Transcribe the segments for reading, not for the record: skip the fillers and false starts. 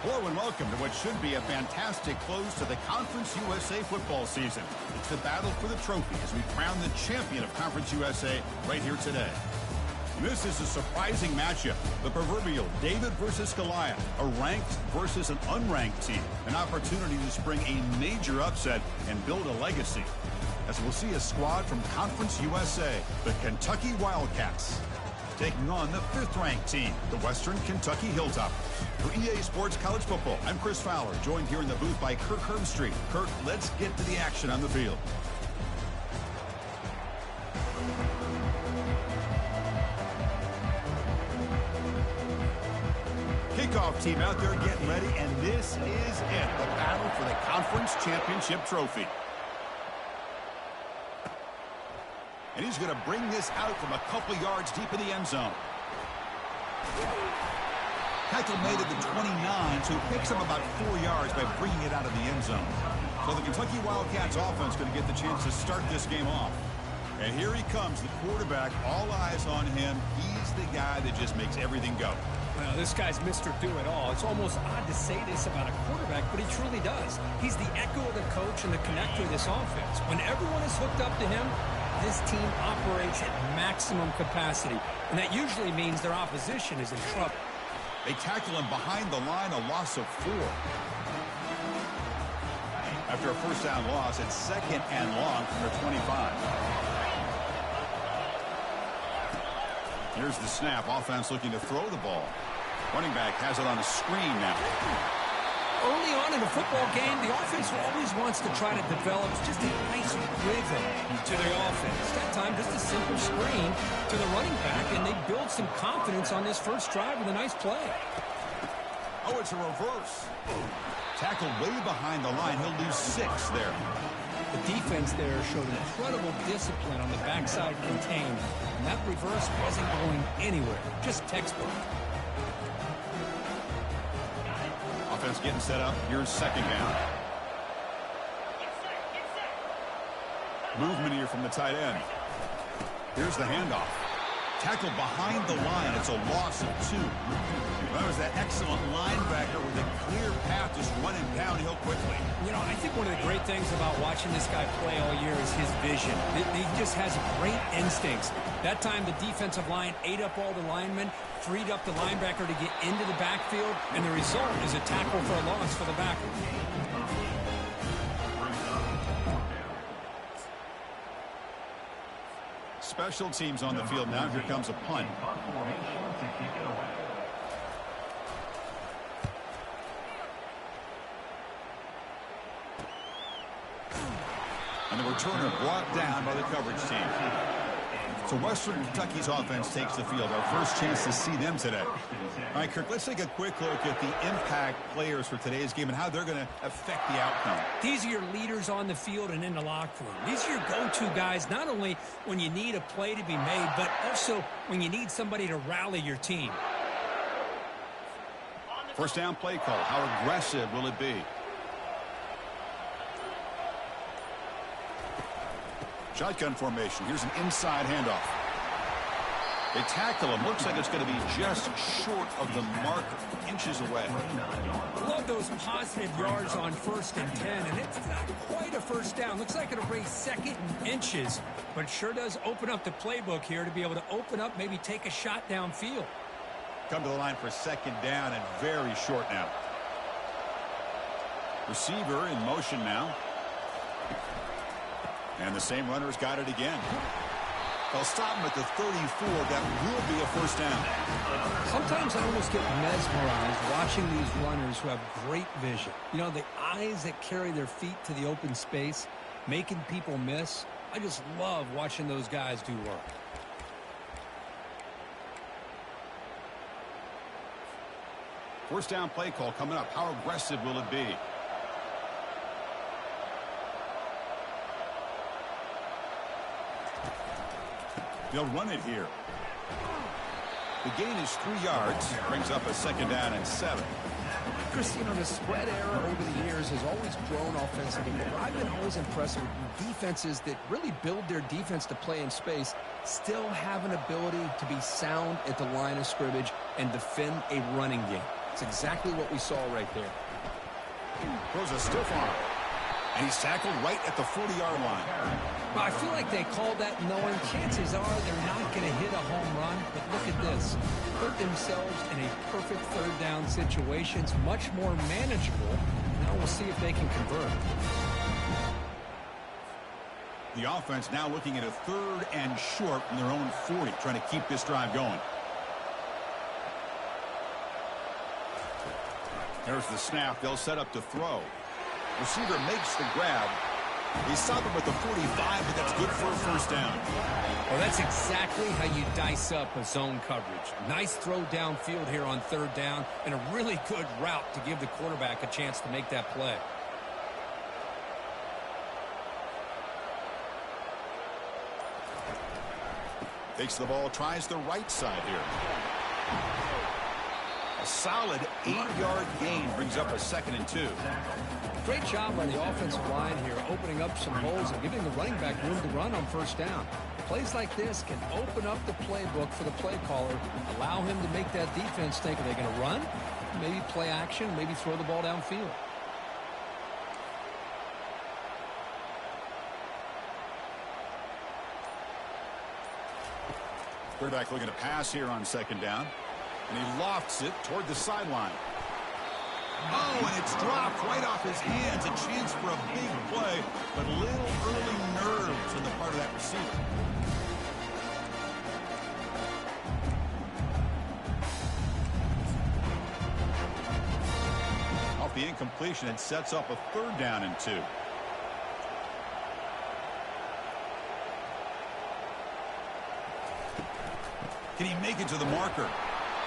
Hello and welcome to what should be a fantastic close to the Conference USA football season. It's the battle for the trophy as we crown the champion of Conference USA right here today. This is a surprising matchup. The proverbial David versus Goliath, a ranked versus an unranked team. An opportunity to spring a major upset and build a legacy. As we'll see a squad from Conference USA, the Kentucky Wildcats, taking on the 5th-ranked team, the Western Kentucky Hilltoppers. For EA Sports College Football, I'm Chris Fowler, joined here in the booth by Kirk Herbstreit. Kirk, let's get to the action on the field. Kickoff team out there getting ready, and this is it, the battle for the Conference Championship Trophy. And he's going to bring this out from a couple yards deep in the end zone. Tackle made at the 29, so he picks up about 4 yards by bringing it out of the end zone. So the Kentucky Wildcats offense going to get the chance to start this game off. And here he comes, the quarterback, all eyes on him. He's the guy that just makes everything go. Well, this guy's Mr. Do-It-All. It's almost odd to say this about a quarterback, but he truly does. He's the echo of the coach and the connector of this offense. When everyone is hooked up to him, this team operates at maximum capacity, and that usually means their opposition is in trouble. They tackle him behind the line, a loss of 4. After a first down loss, it's 2nd and long from their 25. Here's the snap. Offense looking to throw the ball. Running back has it on a screen now. Early on in a football game, the offense always wants to try to develop just a nice rhythm to their offense. That time, just a simple screen to the running back, and they build some confidence on this first drive with a nice play. Oh, it's a reverse. Tackled way behind the line. He'll lose 6 there. The defense there showed incredible discipline on the backside contained, and that reverse wasn't going anywhere. Just textbook. Offense getting set up. Here's 2nd down. Movement here from the tight end. Here's the handoff. Tackled behind the line. It's a loss of 2. That was that excellent linebacker with a clear path just running downhill quickly. You know, I think one of the great things about watching this guy play all year is his vision. He just has great instincts. That time, the defensive line ate up all the linemen, freed up the linebacker to get into the backfield, and the result is a tackle for a loss for the backer. Special teams on the field now. Here comes a punt. And the returner brought down by the coverage team. So Western Kentucky's offense takes the field. Our first chance to see them today. All right, Kirk, let's take a quick look at the impact players for today's game and how they're going to affect the outcome. These are your leaders on the field and in the locker room. These are your go-to guys, not only when you need a play to be made, but also when you need somebody to rally your team. First down play call. How aggressive will it be? Shotgun formation. Here's an inside handoff. They tackle him. Looks like it's going to be just short of the marker, inches away. Love those positive yards on 1st and 10, and it's not quite a first down. Looks like it'll raise 2nd and inches, but sure does open up the playbook here to be able to open up, maybe take a shot downfield. Come to the line for 2nd down and very short now. Receiver in motion now. And the same runner's got it again. They'll stop him at the 34. That will be a first down. Sometimes I almost get mesmerized watching these runners who have great vision. You know, the eyes that carry their feet to the open space, making people miss. I just love watching those guys do work. First down play call coming up. How aggressive will it be? They'll run it here. The gain is 3 yards. Brings up a 2nd down and 7. Chris, you know, the spread era over the years has always grown offensively, but I've been always impressed with defenses that really build their defense to play in space, still have an ability to be sound at the line of scrimmage and defend a running game. That's exactly what we saw right there. Throws a stiff arm. And he's tackled right at the 40-yard line. Well, I feel like they called that knowing chances are they're not going to hit a home run. But look at this. Put themselves in a perfect third down situation. It's much more manageable. Now we'll see if they can convert. The offense now looking at a 3rd and short from their own 40, trying to keep this drive going. There's the snap. They'll set up to throw. Receiver makes the grab. He stopped him at the 45, but that's good for a first down. Well, that's exactly how you dice up a zone coverage. Nice throw downfield here on 3rd down, and a really good route to give the quarterback a chance to make that play. Takes the ball, tries the right side here. A solid 8-yard gain brings up a 2nd and 2. Great job by the offensive line here, opening up some holes and giving the running back room to run on 1st down. Plays like this can open up the playbook for the play caller, allow him to make that defense think, are they going to run? Maybe play action, maybe throw the ball downfield. Quarterback looking to pass here on 2nd down. And he lofts it toward the sideline. Oh, and it's dropped right off his hands. A chance for a big play, but little early nerves on the part of that receiver. Off the incompletion, it sets up a 3rd down and 2. Can he make it to the marker?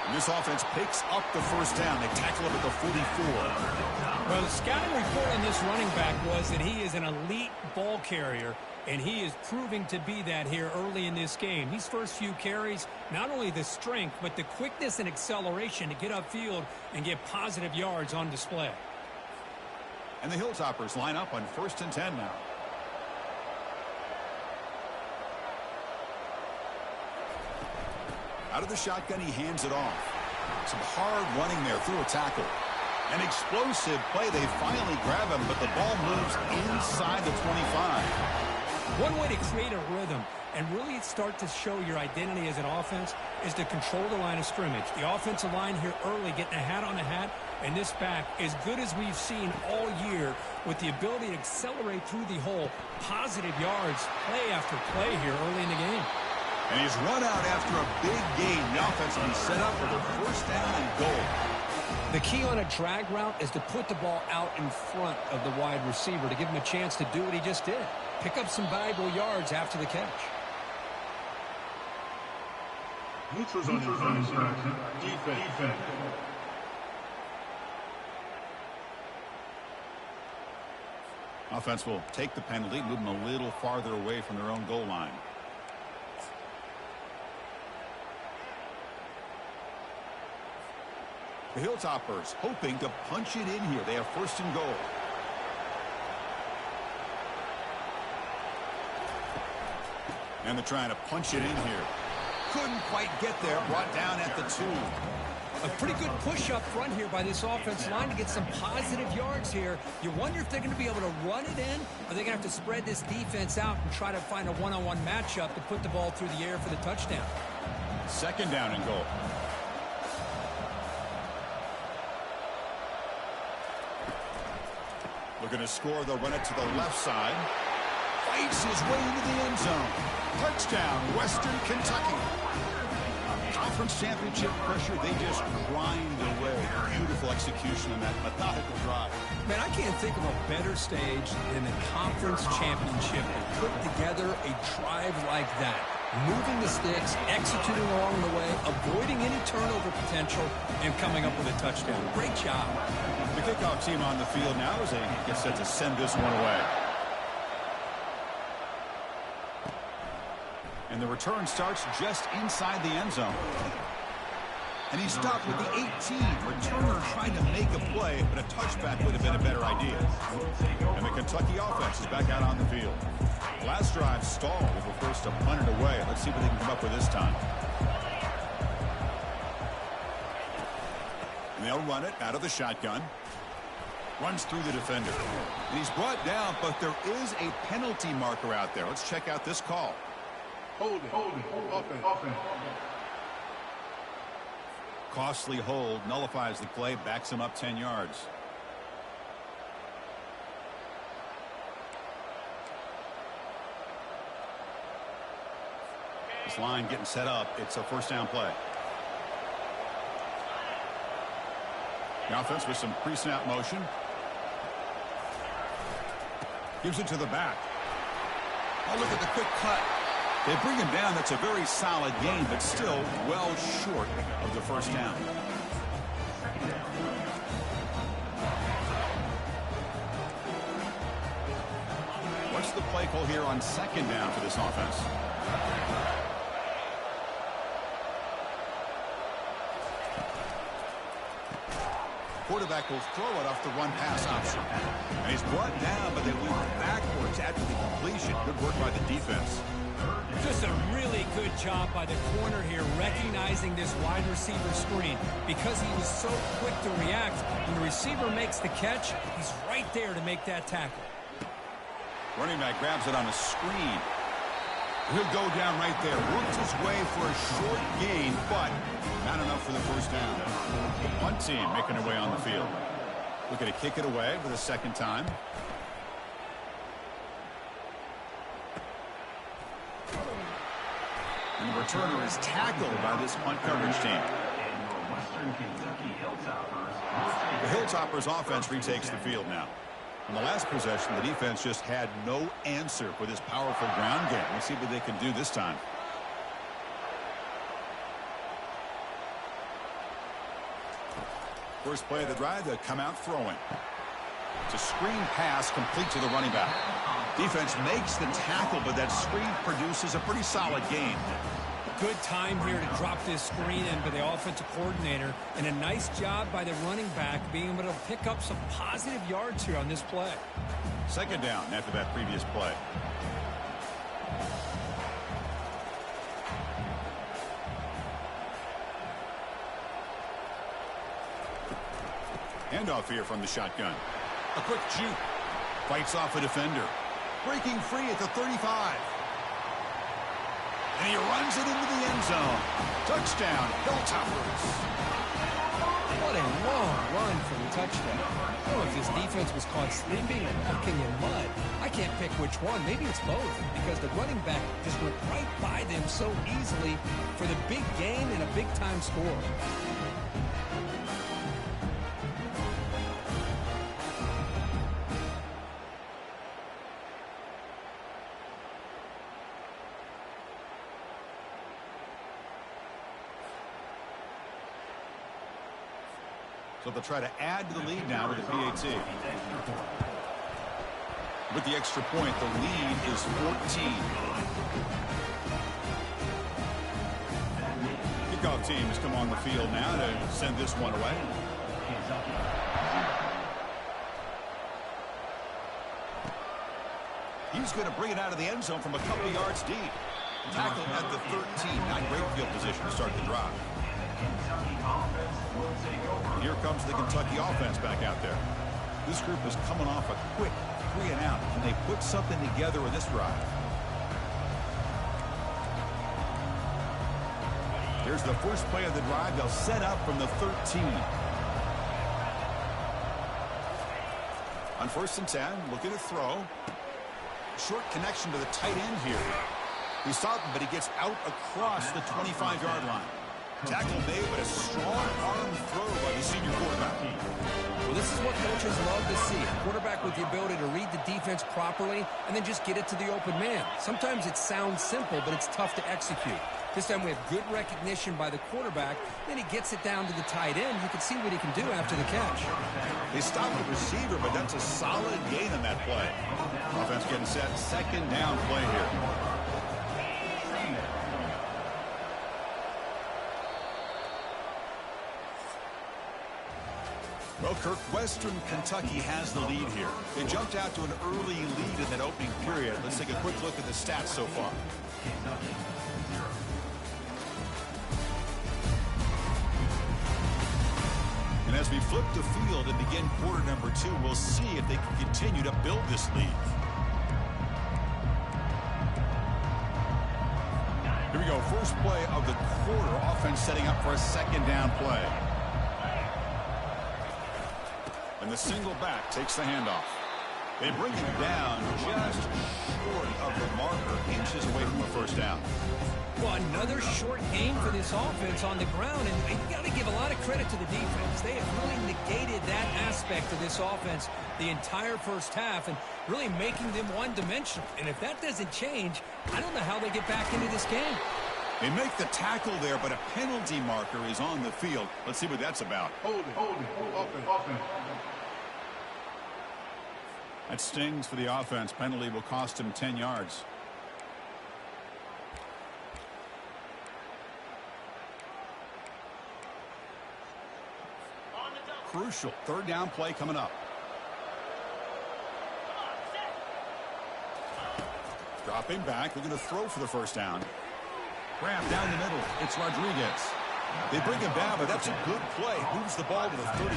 And this offense picks up the 1st down. They tackle him at the 44. Well, the scouting report on this running back was that he is an elite ball carrier, and he is proving to be that here early in this game. These first few carries, not only the strength, but the quickness and acceleration to get upfield and get positive yards on display. And the Hilltoppers line up on 1st and 10 now. Out of the shotgun, he hands it off. Some hard running there through a tackle. An explosive play. They finally grab him, but the ball moves inside the 25. One way to create a rhythm and really start to show your identity as an offense is to control the line of scrimmage. The offensive line here early getting a hat on a hat, and this back as good as we've seen all year with the ability to accelerate through the hole. Positive yards, play after play here early in the game. And he's run out after a big gain. The offense will be set up for the 1st down and goal. The key on a drag route is to put the ball out in front of the wide receiver to give him a chance to do what he just did. Pick up some valuable yards after the catch. Defense. Offense will take the penalty, move them a little farther away from their own goal line. The Hilltoppers hoping to punch it in here. They have 1st and goal. And they're trying to punch it in here. Couldn't quite get there. Brought down at the 2. A pretty good push up front here by this offensive line to get some positive yards here. You wonder if they're going to be able to run it in, or they're going to have to spread this defense out and try to find a one-on-one matchup to put the ball through the air for the touchdown. 2nd down and goal. Looking to score, they'll run it to the left side. Fights his way into the end zone. Touchdown, Western Kentucky. Conference championship pressure, they just grind away. Beautiful execution on that methodical drive. Man, I can't think of a better stage than the conference championship to put together a drive like that. Moving the sticks, executing along the way, avoiding any turnover potential, and coming up with a touchdown. Great job. The kickoff team on the field now as they get set to send this one away. And the return starts just inside the end zone. And he stopped with the 18. Returner trying to make a play, but a touchback would have been a better idea. And the Kentucky offense is back out on the field. Last drive stalled with the first to punt it away. Let's see what they can come up with this time. And they'll run it out of the shotgun. Runs through the defender. And he's brought down, but there is a penalty marker out there. Let's check out this call. Hold it. Offense. Costly hold, nullifies the play, backs him up 10 yards. This line getting set up. It's a first down play. The offense with some pre-snap motion. Gives it to the back. Oh, look at the quick cut. They bring him down. That's a very solid gain, but still well short of the first down. What's the play call here on second down for this offense? Quarterback will throw it off the run-pass option. And he's brought down, but they move backwards after the completion. Good work by the defense. Just a really good job by the corner here, recognizing this wide receiver screen. Because he was so quick to react, when the receiver makes the catch, he's right there to make that tackle. Running back grabs it on a screen. He'll go down right there. Works his way for a short gain, but not enough for the first down. One team making their way on the field. Looking to kick it away for the second time. And the returner is tackled by this punt coverage team. The Hilltoppers offense retakes the field now. On the last possession, the defense just had no answer for this powerful ground game. Let's see what they can do this time. First play of the drive, they come out throwing. It's a screen pass complete to the running back. Defense makes the tackle, but that screen produces a pretty solid gain. Good time here to drop this screen in by the offensive coordinator, and a nice job by the running back being able to pick up some positive yards here on this play. Second down after that previous play. Handoff here from the shotgun. A quick juke. Fights off a defender. Breaking free at the 35. And he runs it into the end zone. Touchdown, Hilltoppers. What a long run for the touchdown. I don't know if this defense was caught sleeping or walking in mud. I can't pick which one. Maybe it's both, because the running back just went right by them so easily for the big gain and a big-time score. So they'll try to add to the lead now with the PAT. With the extra point, the lead is 14. Kickoff team has come on the field now to send this one away. He's going to bring it out of the end zone from a couple yards deep. Tackle at the 13. Not great field position to start the drive. Here comes the Kentucky offense back out there. This group is coming off a quick 3 and out, and they put something together with this drive. Here's the first play of the drive. They'll set up from the 13. On 1st and 10, looking to throw. Short connection to the tight end here. He stopped him, but he gets out across the 25-yard line. Tackle made with a strong arm throw by the senior quarterback. Well, this is what coaches love to see. A quarterback with the ability to read the defense properly and then just get it to the open man. Sometimes it sounds simple, but it's tough to execute. This time we have good recognition by the quarterback. Then he gets it down to the tight end. You can see what he can do after the catch. They stop the receiver, but that's a solid gain on that play. Offense getting set. Second down play here. Well, Kirk, Western Kentucky has the lead here. They jumped out to an early lead in that opening period. Let's take a quick look at the stats so far. As we flip the field and begin quarter number 2, we'll see if they can continue to build this lead. Here we go. First play of the quarter. Offense setting up for a second down play. And the single back takes the handoff. They bring him down just short of the marker, inches away from a first down. Well, another short game for this offense on the ground, and you got to give a lot of credit to the defense. They have really negated that aspect of this offense the entire first half and really making them one-dimensional. And if that doesn't change, I don't know how they get back into this game. They make the tackle there, but a penalty marker is on the field. Let's see what that's about. Hold it. Offense. That stings for the offense. Penalty will cost him 10 yards. Crucial third down play coming up. Dropping back, looking to throw for the first down. Grab down the middle. It's Rodriguez. They bring him down, but that's a good play. Moves the ball to the 39.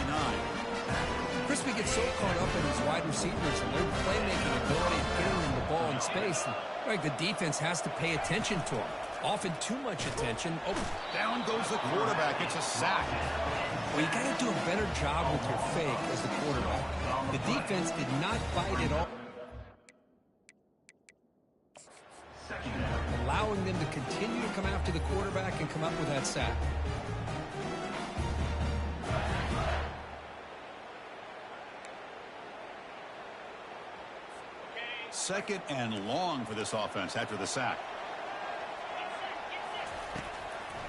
Crispy gets so caught up in his wide receivers and their playmaking ability of getting them the ball in space. And, right, the defense has to pay attention to him. Often too much attention. Oh, down goes the quarterback. It's a sack. Well, you got to do a better job with your fake as the quarterback. The defense did not fight at all, allowing them to continue to come after the quarterback and come up with that sack. Second and long for this offense after the sack.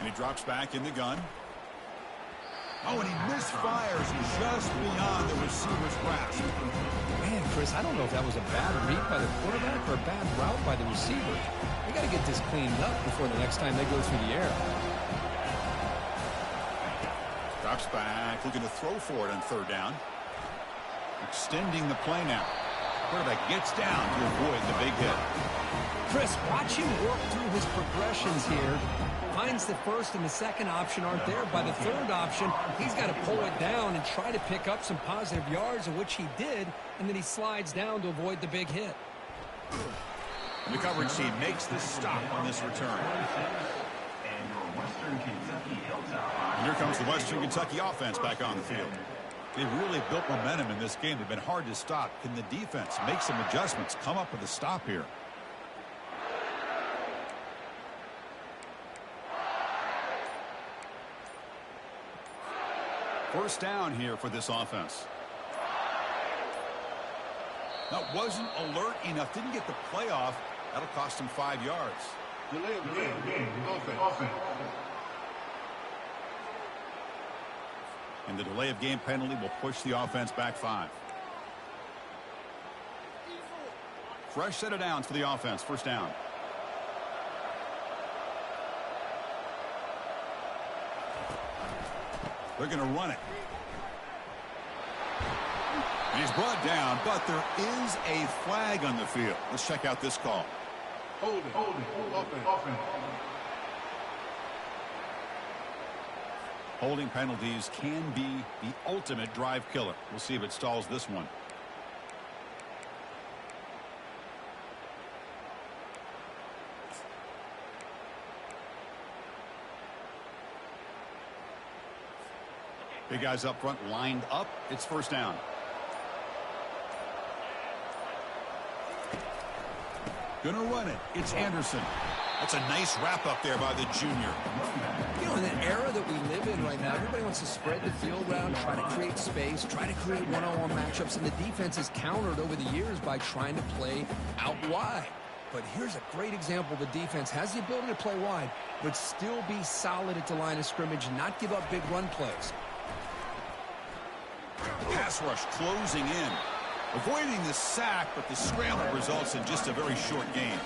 And he drops back in the gun. Oh, and he misfires just beyond the receiver's grasp. Man, Chris, I don't know if that was a bad read by the quarterback or a bad route by the receiver. They got to get this cleaned up before the next time they go through the air. Drops back, looking to throw for it on third down. Extending the play now. Quarterback gets down to avoid the big hit. Chris, watch him work through his progressions here. Finds the first and the second option aren't there. By the third option, he's got to pull it down and try to pick up some positive yards, of which he did, and then he slides down to avoid the big hit. And the coverage team makes the stop on this return. And here comes the Western Kentucky offense back on the field. They've really built momentum in this game. They've been hard to stop. Can the defense make some adjustments, come up with a stop here? First down here for this offense. That wasn't alert enough. Didn't get the play off. That'll cost him 5 yards. Delay of game. Offense. And the delay of game penalty will push the offense back 5. Fresh set of downs for the offense. First down. They're going to run it. And he's brought down, but there is a flag on the field. Let's check out this call. Hold it. Offense. Holding penalties can be the ultimate drive killer. We'll see if it stalls this one. Big guys up front lined up. It's first down. Gonna run it. It's Anderson. That's a nice wrap up there by the junior. You know, in the era that we live in right now, everybody wants to spread the field around, try to create space, try to create one-on-one matchups, and the defense has countered over the years by trying to play out wide. But here's a great example. The defense has the ability to play wide, but still be solid at the line of scrimmage and not give up big run plays. Pass rush closing in. Avoiding the sack, but the scramble results in just a very short gain.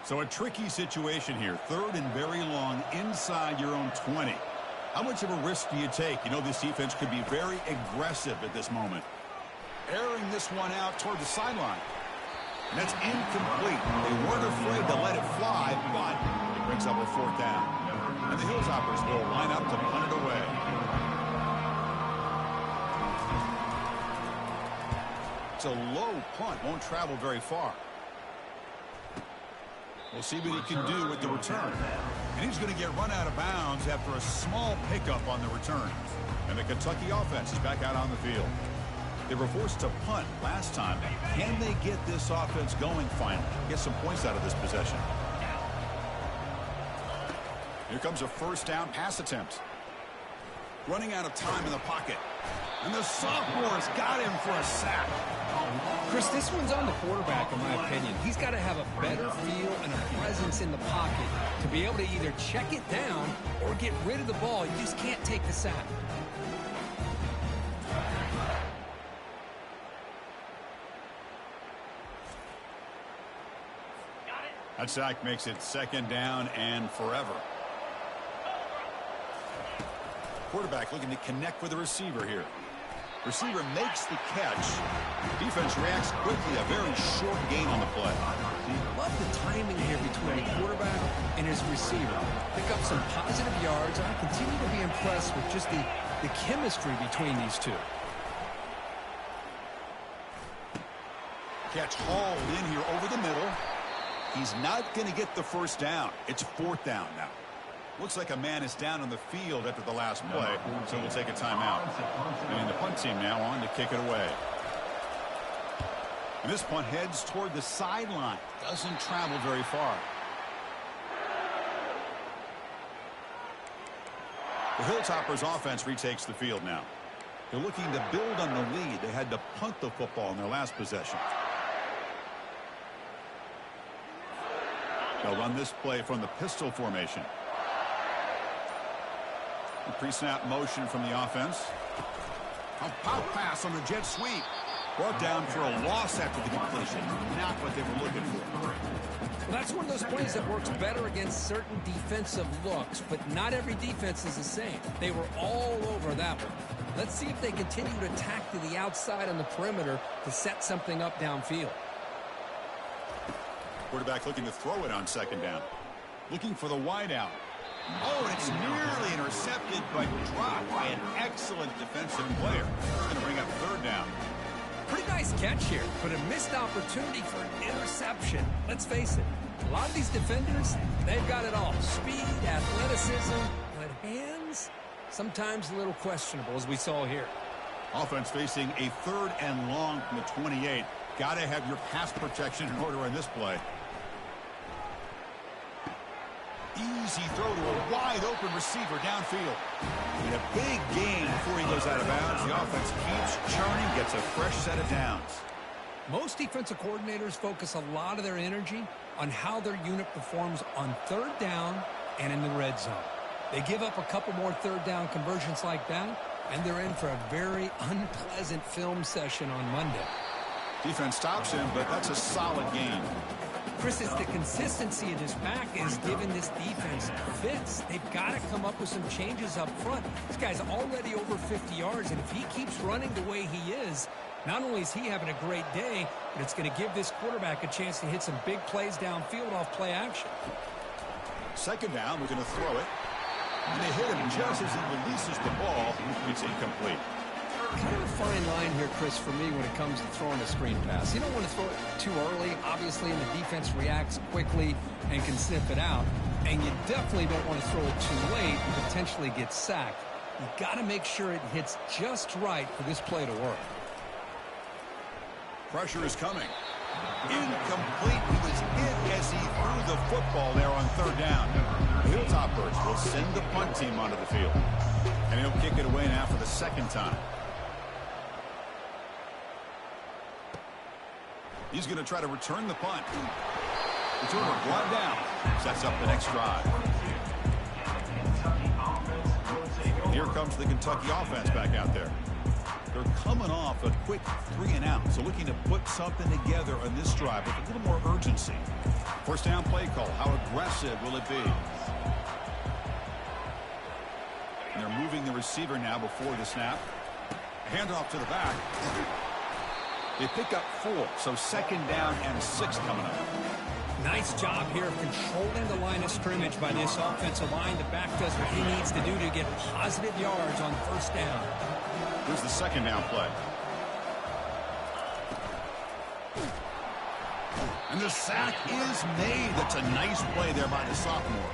So a tricky situation here. Third and very long inside your own 20. How much of a risk do you take? You know this defense could be very aggressive at this moment. Airing this one out toward the sideline. And that's incomplete. They weren't afraid to let it fly, but it brings up a 4th down. And the Hilltoppers will line up to punt it away. It's a low punt. Won't travel very far. We'll see what he can do with the return. And he's going to get run out of bounds after a small pickup on the return. And the Kentucky offense is back out on the field. They were forced to punt last time. Can they get this offense going finally? Get some points out of this possession. Here comes a 1st down pass attempt. Running out of time in the pocket. And the sophomore's got him for a sack. Chris, this one's on the quarterback, in my opinion. He's got to have a better feel and a presence in the pocket to be able to either check it down or get rid of the ball. You just can't take the sack. That sack makes it 2nd down and forever. Quarterback looking to connect with the receiver here. Receiver makes the catch. Defense reacts quickly. A very short gain on the play. Love the timing here between the quarterback and his receiver. Pick up some positive yards. I continue to be impressed with just the chemistry between these two. Catch hauled in here over the middle. He's not going to get the 1st down. It's 4th down now. Looks like a man is down on the field after the last play, so we'll take a timeout. And the punt team now on to kick it away. And this punt heads toward the sideline. Doesn't travel very far. The Hilltoppers offense retakes the field now. They're looking to build on the lead. They had to punt the football in their last possession. They'll run this play from the pistol formation. The pre-snap motion from the offense. A pop pass on the jet sweep. Brought down for a loss after the completion. Not what they were looking for. Well, that's one of those plays that works better against certain defensive looks, but not every defense is the same. They were all over that one. Let's see if they continue to attack to the outside on the perimeter to set something up downfield. Quarterback looking to throw it on 2nd down. Looking for the wide out. Oh, it's nearly intercepted, but dropped by an excellent defensive player. It's going to bring up 3rd down. Pretty nice catch here, but a missed opportunity for an interception. Let's face it, a lot of these defenders, they've got it all. Speed, athleticism, but hands, sometimes a little questionable, as we saw here. Offense facing a 3rd and long from the 28. Got to have your pass protection in order on this play. Easy throw to a wide-open receiver downfield. And a big gain before he goes out of bounds. The offense keeps churning, gets a fresh set of downs. Most defensive coordinators focus a lot of their energy on how their unit performs on 3rd down and in the red zone. They give up a couple more 3rd down conversions like that, and they're in for a very unpleasant film session on Monday. Defense stops him, but that's a solid gain. Chris, it's the consistency of this pack is giving this defense fits. They've got to come up with some changes up front. This guy's already over 50 yards, and if he keeps running the way he is, not only is he having a great day, but it's going to give this quarterback a chance to hit some big plays downfield off play action. 2nd down, we're going to throw it. And they hit him just as he releases the ball. It's incomplete. Kind of a fine line here, Chris, for me when it comes to throwing a screen pass. You don't want to throw it too early, obviously, and the defense reacts quickly and can sniff it out. And you definitely don't want to throw it too late and potentially get sacked. You got to make sure it hits just right for this play to work. Pressure is coming. Incomplete. He was hit as he threw the football there on 3rd down. The Hilltoppers will send the punt team onto the field. And he'll kick it away now for the 2nd time. He's going to try to return the punt. Returner brought down. Sets up the next drive. Here comes the Kentucky offense back out there. They're coming off a quick 3-and-out, so looking to put something together on this drive with a little more urgency. 1st down play call. How aggressive will it be? And they're moving the receiver now before the snap. Handoff to the back. They pick up 4, so 2nd down and 6 coming up. Nice job here of controlling the line of scrimmage by this offensive line. The back does what he needs to do to get positive yards on 1st down. Here's the 2nd down play. And the sack is made. That's a nice play there by the sophomore.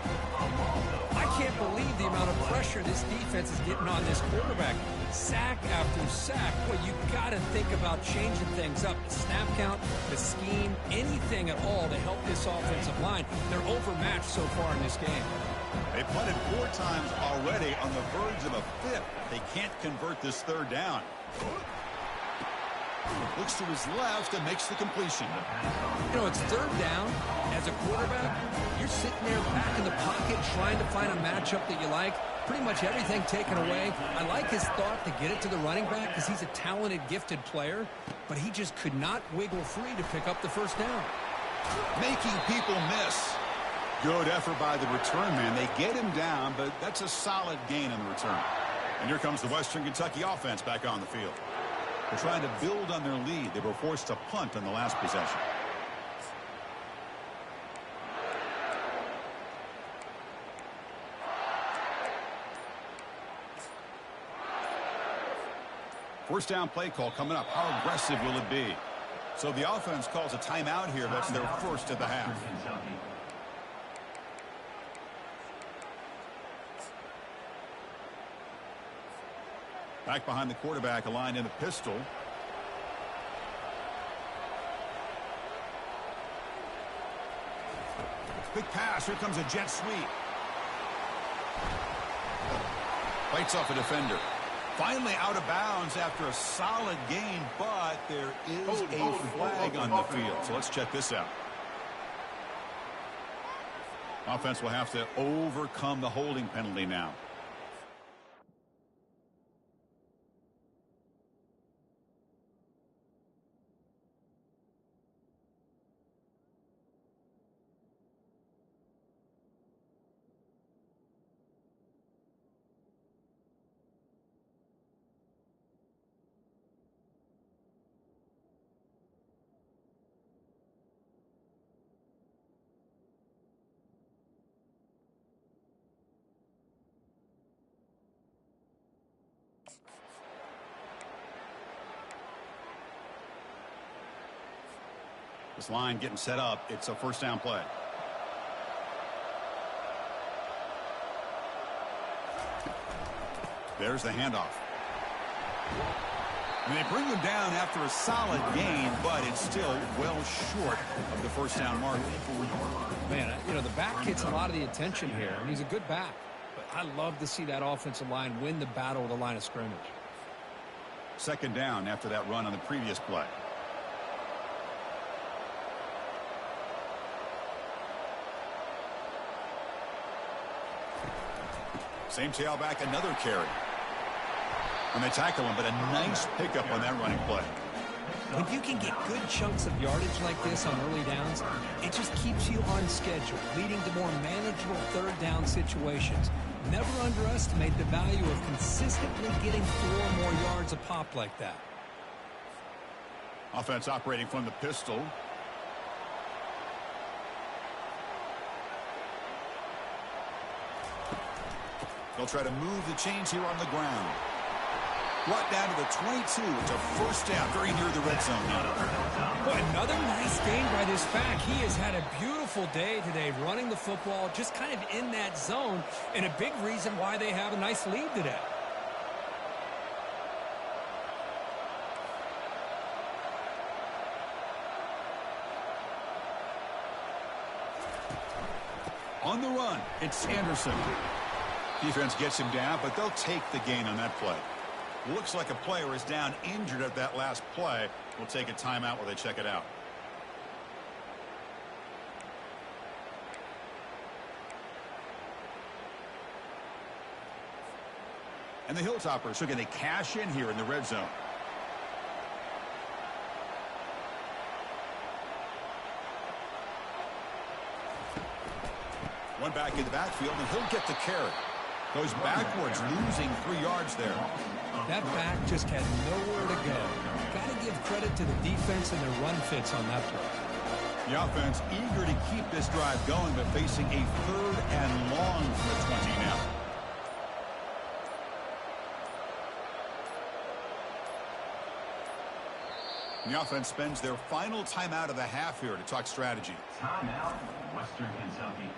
I can't believe the amount of pressure this defense is getting on this quarterback. Sack after sack. Well, you got to think about changing things up. The snap count, the scheme, anything at all to help this offensive line. They're overmatched so far in this game. They punted 4 times already, on the verge of a 5th. They can't convert this 3rd down. Looks to his left and makes the completion. You know, it's 3rd down. As a quarterback, you're sitting there back in the pocket trying to find a matchup that you like. Pretty much everything taken away. I like his thought to get it to the running back because he's a talented, gifted player, but he just could not wiggle free to pick up the 1st down. Making people miss. Good effort by the return man. They get him down, but that's a solid gain on the return. And here comes the Western Kentucky offense back on the field. They're trying to build on their lead. They were forced to punt on the last possession. First down play call coming up. How aggressive will it be? So the offense calls a timeout here. That's their first of the half. Back behind the quarterback, aligned in the pistol. Big pass. Here comes a jet sweep. Bites off a defender. Finally out of bounds after a solid gain, but there is a flag on the field. So let's check this out. Offense will have to overcome the holding penalty now. This line getting set up. It's a first down play. There's the handoff. And they bring them down after a solid gain, but it's still well short of the first down mark. Man, you know, the back gets a lot of the attention here, and he's a good back. But I love to see that offensive line win the battle with the line of scrimmage. 2nd down after that run on the previous play. Same tailback, another carry. And they tackle him, but a nice pickup on that running play. When you can get good chunks of yardage like this on early downs, it just keeps you on schedule, leading to more manageable 3rd down situations. Never underestimate the value of consistently getting 4 more yards a pop like that. Offense operating from the pistol. They'll try to move the chains here on the ground. Brought down to the 22. It's a first down, very near the red zone now. Boy, another nice game by this back. He has had a beautiful day today running the football, just kind of in that zone, and a big reason why they have a nice lead today. On the run, it's Anderson. Defense gets him down, but they'll take the gain on that play. Looks like a player is down injured at that last play. We'll take a timeout while they check it out. And the Hilltoppers are going to cash in here in the red zone. One back in the backfield, and he'll get the carry. Goes backwards, losing 3 yards there. That back just had nowhere to go. Got to give credit to the defense and their run fits on that play. The offense eager to keep this drive going, but facing a 3rd and long from the 20 now. The offense spends their final timeout of the half here to talk strategy. Timeout, Western Kentucky.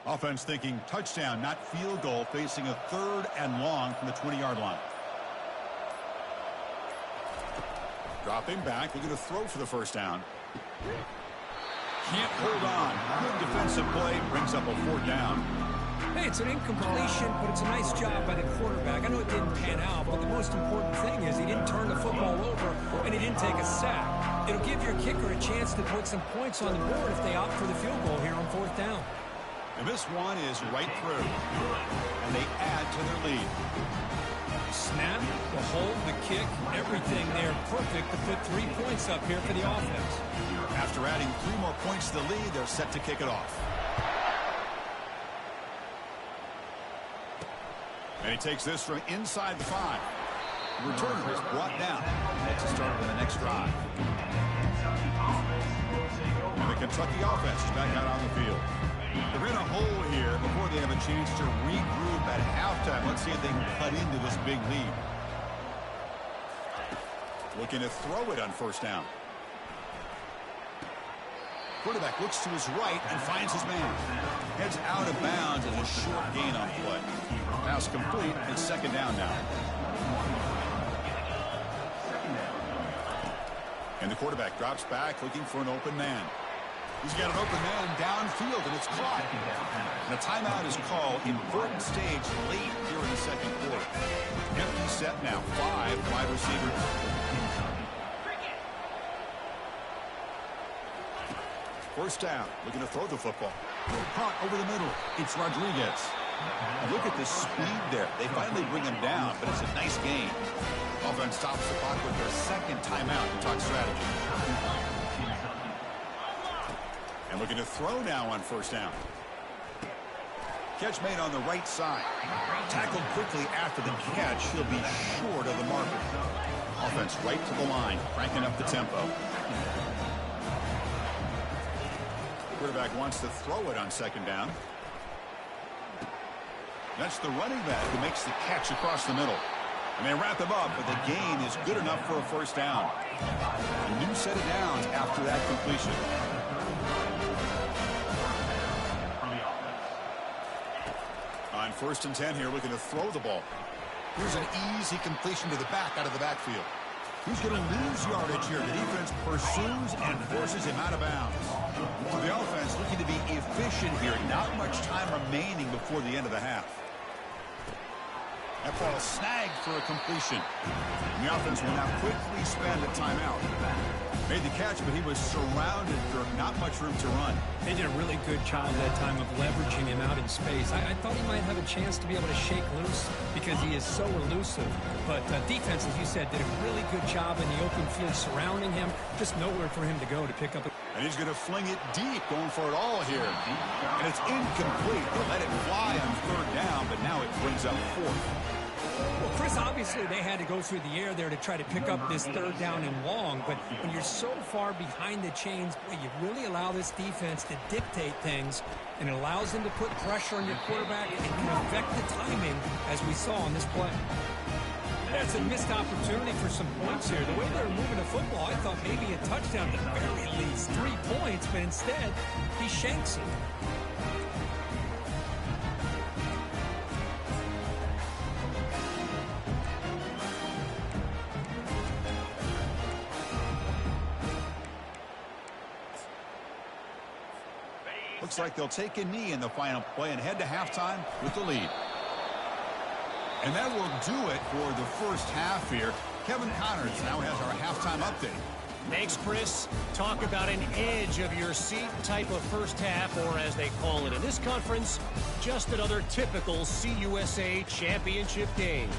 Offense thinking touchdown, not field goal, facing a 3rd and long from the 20-yard line. Dropping back, looking to throw for the first down. Can't hold on. Good defensive play, brings up a 4th down. Hey, it's an incompletion, but it's a nice job by the quarterback. I know it didn't pan out, but the most important thing is he didn't turn the football over and he didn't take a sack. It'll give your kicker a chance to put some points on the board if they opt for the field goal here on 4th down. And this one is right through. And they add to their lead. Snap, the hold, the kick, everything there perfect to put 3 points up here for the offense. After adding 3 more points to the lead, they're set to kick it off. And he takes this from inside the 5. The returner is brought down. That's the start of the next drive. And the Kentucky offense is back out on the field. They're in a hole here before they have a chance to regroup at halftime. Let's see if they can cut into this big lead. Looking to throw it on 1st down. Quarterback looks to his right and finds his man. Heads out of bounds as a short gain on play. Pass complete. It's 2nd down now. And the quarterback drops back looking for an open man. He's got an open man downfield, and it's caught. And a timeout is called. Important stage late here in the 2nd quarter. Empty set now. 5 wide receivers. First down. Looking to throw the football. Caught over the middle. It's Rodriguez. And look at the speed there. They finally bring him down, but it's a nice gain. Offense stops the clock with their 2nd timeout to talk strategy. And looking to throw now on 1st down. Catch made on the right side. Tackled quickly after the catch. He'll be short of the marker. Offense right to the line, cranking up the tempo. Quarterback wants to throw it on 2nd down. That's the running back who makes the catch across the middle. And they wrap him up, but the gain is good enough for a 1st down. A new set of downs after that completion. On 1st and 10 here, looking to throw the ball. Here's an easy completion to the back out of the backfield. He's going to lose yardage here. The defense pursues and forces him out of bounds. So the offense looking to be efficient here. Not much time remaining before the end of the half. That ball snagged for a completion. And the offense will now quickly spend a timeout. Made the catch, but he was surrounded for not much room to run. They did a really good job that time of leveraging him out in space. I thought he might have a chance to be able to shake loose because he is so elusive. But defense, as you said, did a really good job in the open field surrounding him. Just nowhere for him to go to pick up. And he's going to fling it deep, going for it all here. And it's incomplete. They let it fly on 3rd down, but now it brings up 4th. Well, Chris, obviously they had to go through the air there to try to pick up this 3rd down and long, but when you're so far behind the chains, boy, you really allow this defense to dictate things, and it allows them to put pressure on your quarterback and can affect the timing, as we saw on this play. That's a missed opportunity for some points here. The way they were moving the football, I thought maybe a touchdown at the very least, 3 points, but instead, he shanks it. Looks like they'll take a knee in the final play and head to halftime with the lead. And that will do it for the first half here. Kevin Connors now has our halftime update. Thanks, Chris. Talk about an edge of your seat type of first half, or as they call it in this conference, just another typical CUSA championship game.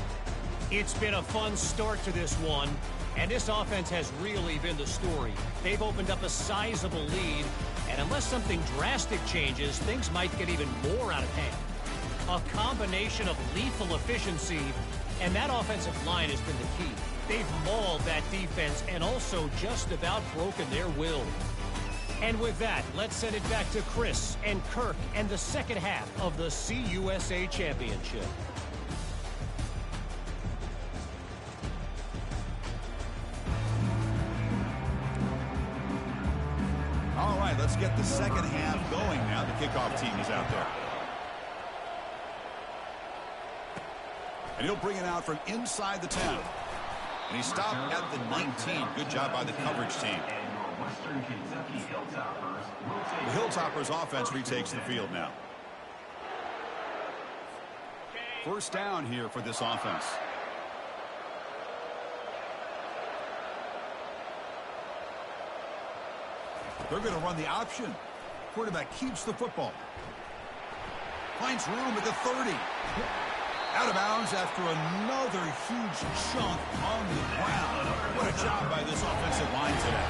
It's been a fun start to this one, and this offense has really been the story. They've opened up a sizable lead, and unless something drastic changes, things might get even more out of hand. A combination of lethal efficiency, and that offensive line has been the key. They've mauled that defense and also just about broken their will. And with that, let's send it back to Chris and Kirk and the second half of the CUSA Championship. All right, let's get the second half going now. The kickoff team is out there. And he'll bring it out from inside the 10. And he stopped at the 19. Good job by the coverage team. The Hilltoppers offense retakes the field now. First down here for this offense. They're going to run the option. Quarterback keeps the football. Finds room at the 30. Out of bounds after another huge chunk on the ground. What a job by this offensive line today.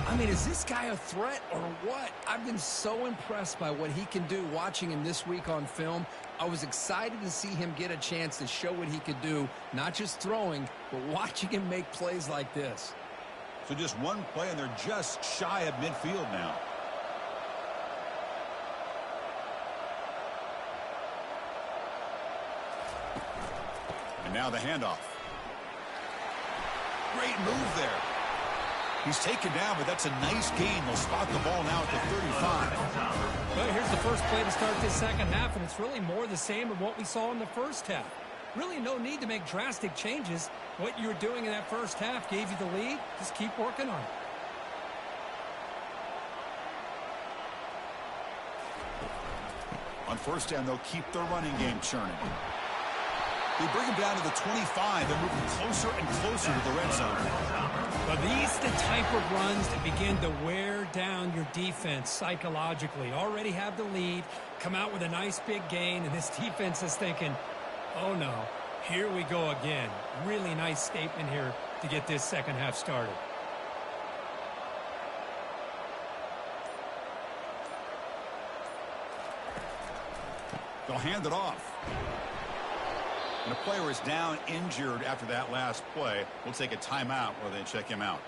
I mean, is this guy a threat or what? I've been so impressed by what he can do watching him this week on film. I was excited to see him get a chance to show what he could do, not just throwing, but watching him make plays like this. So just one play, and they're just shy of midfield now. And now the handoff. Great move there. He's taken down, but that's a nice gain. They'll spot the ball now at the 35. Well, here's the first play to start this second half, and it's really more the same of what we saw in the first half. Really no need to make drastic changes. What you were doing in that first half gave you the lead. Just keep working on it. On first down, they'll keep their running game churning. They bring him down to the 25. They're moving closer and closer to the red zone. But these are the type of runs that begin to wear down your defense psychologically. Already have the lead, come out with a nice big gain, and this defense is thinking, oh no, here we go again. Really nice statement here to get this second half started. They'll hand it off. And the player is down injured after that last play. We'll take a timeout while they check him out.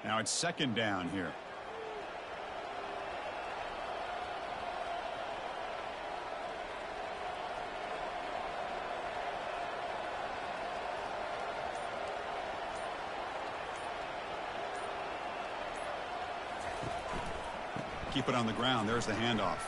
Now it's second down here. Keep it on the ground. There's the handoff.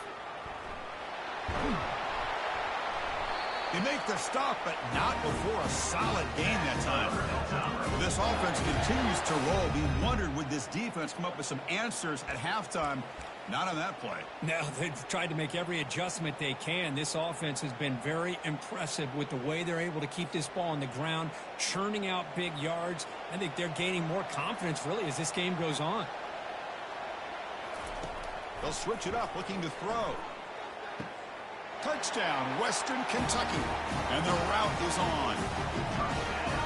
They make the stop, but not before a solid game that time. This offense continues to roll. We wondered, would this defense come up with some answers at halftime? Not on that play. Now, they've tried to make every adjustment they can. This offense has been very impressive with the way they're able to keep this ball on the ground, churning out big yards. I think they're gaining more confidence, really, as this game goes on. They'll switch it up, looking to throw. Touchdown, Western Kentucky. And the route is on.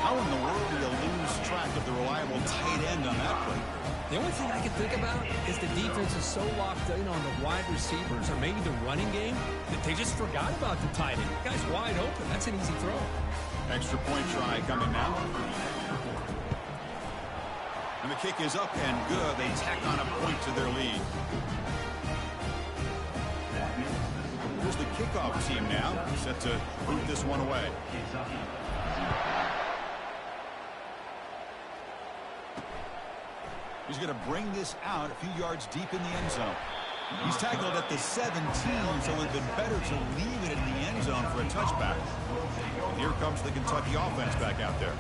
How in the world do you lose track of the reliable tight end on that play? The only thing I can think about is the defense is so locked in on the wide receivers or maybe the running game that they just forgot about the tight end. The guy's wide open. That's an easy throw. Extra point try coming now. And the kick is up and good. They tack on a point to their lead. Here's the kickoff team now, set to boot this one away. He's going to bring this out a few yards deep in the end zone. He's tackled at the 17, so it would have been better to leave it in the end zone for a touchback. And here comes the Kentucky offense back out there.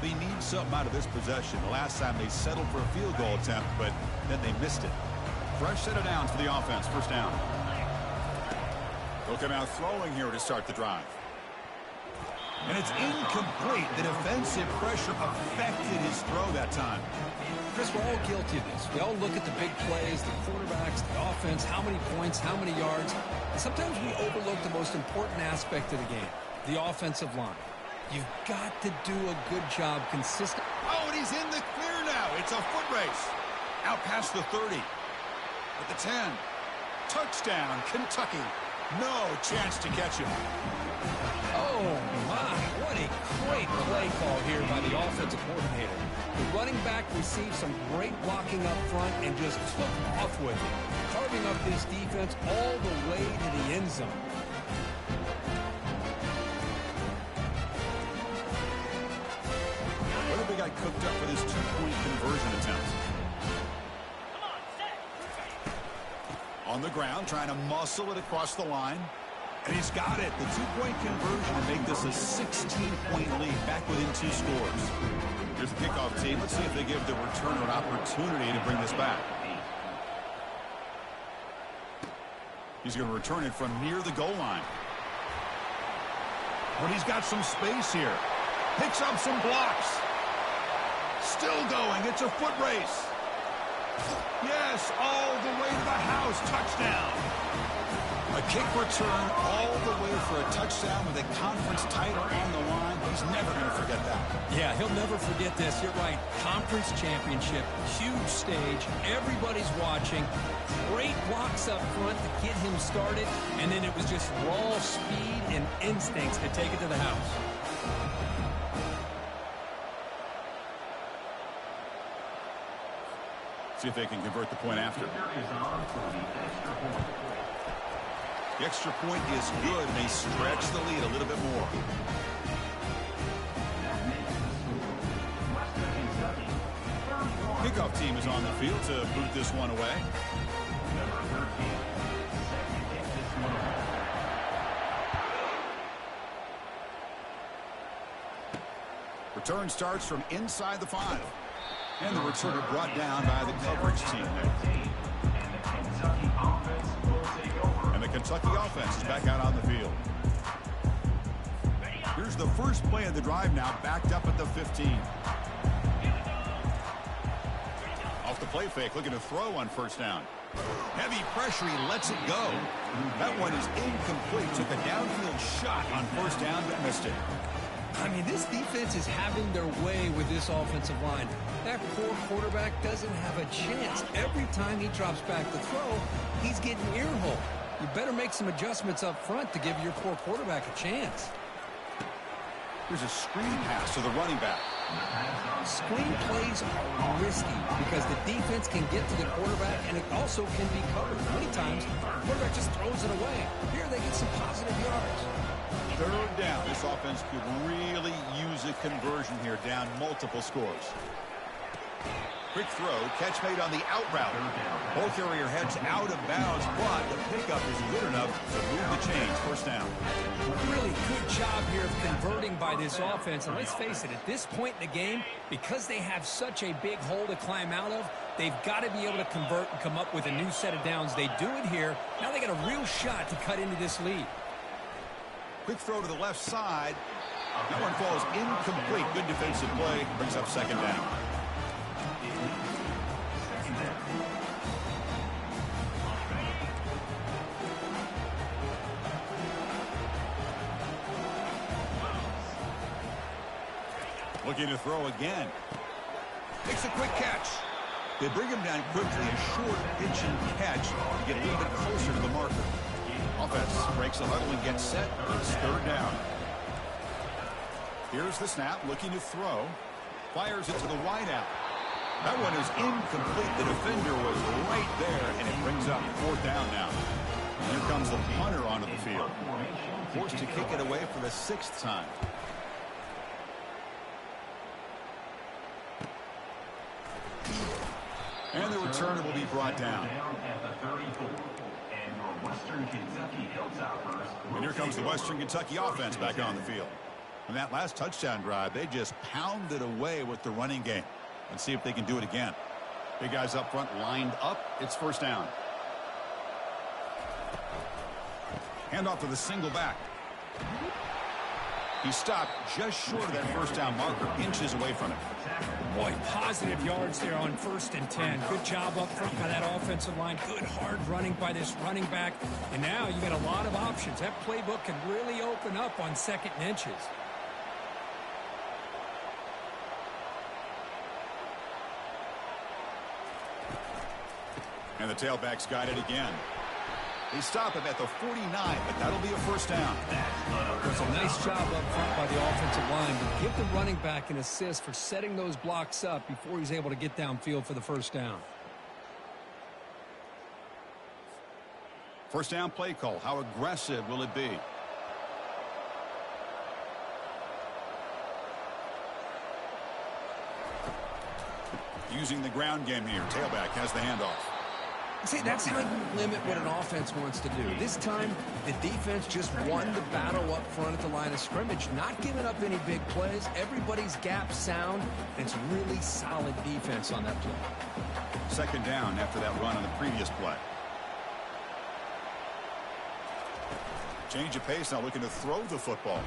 They need something out of this possession. The last time they settled for a field goal attempt, but then they missed it. Fresh set of downs for the offense. First down. They'll come out throwing here to start the drive. And it's incomplete. The defensive pressure affected his throw that time. Chris, we're all guilty of this. We all look at the big plays, the quarterbacks, the offense, how many points, how many yards. And sometimes we overlook the most important aspect of the game, the offensive line. You've got to do a good job consistent. Oh, and he's in the clear now. It's a foot race. Out past the 30. At the 10. Touchdown, Kentucky. No chance to catch him. Oh, my. What a great play call here by the offensive coordinator. The running back received some great blocking up front and just took off with it, carving up this defense all the way to the end zone. What if they got cooked up for this two-point conversion attempt? On the ground, trying to muscle it across the line. And he's got it. The two-point conversion to make this a 16-point lead, back within 2 scores. Here's the kickoff team. Let's see if they give the returner an opportunity to bring this back. He's going to return it from near the goal line. But he's got some space here. Picks up some blocks. Still going. It's a foot race. Yes, all the way to the house. Touchdown. A kick return all the way for a touchdown with a conference title on the line. He's never going to forget that. Yeah, he'll never forget this. You're right. Conference championship, huge stage. Everybody's watching. Great blocks up front to get him started. And then it was just raw speed and instincts to take it to the house. See if they can convert the point after. The extra point is good, and they stretch the lead a little bit more. Kickoff team is on the field to boot this one away. Return starts from inside the 5. And the returner brought down by the coverage team there. And the Kentucky offense is back out on the field. Here's the first play of the drive now, backed up at the 15. Off the play fake, looking to throw on first down. Heavy pressure, he lets it go. That one is incomplete. Took a downfield shot on first down, but missed it. I mean, this defense is having their way with this offensive line. That poor quarterback doesn't have a chance. Every time he drops back to throw, he's getting earholed. You better make some adjustments up front to give your poor quarterback a chance. Here's a screen pass to the running back. Screen plays are risky because the defense can get to the quarterback and it also can be covered. Many times, the quarterback just throws it away. Here they get some positive yards. Third down. This offense could really use a conversion here, down multiple scores. Quick throw, catch made on the out route. Ball carrier heads out of bounds, but the pickup is good enough to move the chains. First down. Really good job here of converting by this offense. And let's face it, at this point in the game, because they have such a big hole to climb out of, they've got to be able to convert and come up with a new set of downs. They do it here. Now they got a real shot to cut into this lead. Quick throw to the left side. That one falls incomplete. Good defensive play. Brings up second down. Looking to throw again. Makes a quick catch. They bring him down quickly. A short pitch and catch to get a little bit closer to the marker. Offense breaks the huddle and gets set. It's third down. Here's the snap, looking to throw. Fires it to the wideout. That one is incomplete. The defender was right there, and it brings up fourth down now. Here comes the punter onto the field. Forced to kick it away for the 6th time. And the returner will be brought down. And here comes the Western Kentucky offense back on the field. On that last touchdown drive, they just pounded away with the running game. Let's see if they can do it again. Big guys up front lined up. It's first down. Handoff to the single back. He stopped just short of that first down marker, inches away from it. Boy, positive yards there on 1st and 10. Good job up front by that offensive line. Good hard running by this running back. And now you got a lot of options. That playbook can really open up on 2nd and inches. And the tailback's got it again. They stop him at the 49, but that'll be a first down. It's a nice job up front by the offensive line, but give the running back an assist for setting those blocks up before he's able to get downfield for the first down. First down play call. How aggressive will it be? Using the ground game here. Tailback has the handoff. See, that's how you limit what an offense wants to do. This time, the defense just won the battle up front at the line of scrimmage, not giving up any big plays. Everybody's gap sound, and it's really solid defense on that play. Second down after that run on the previous play. Change of pace now, looking to throw the football.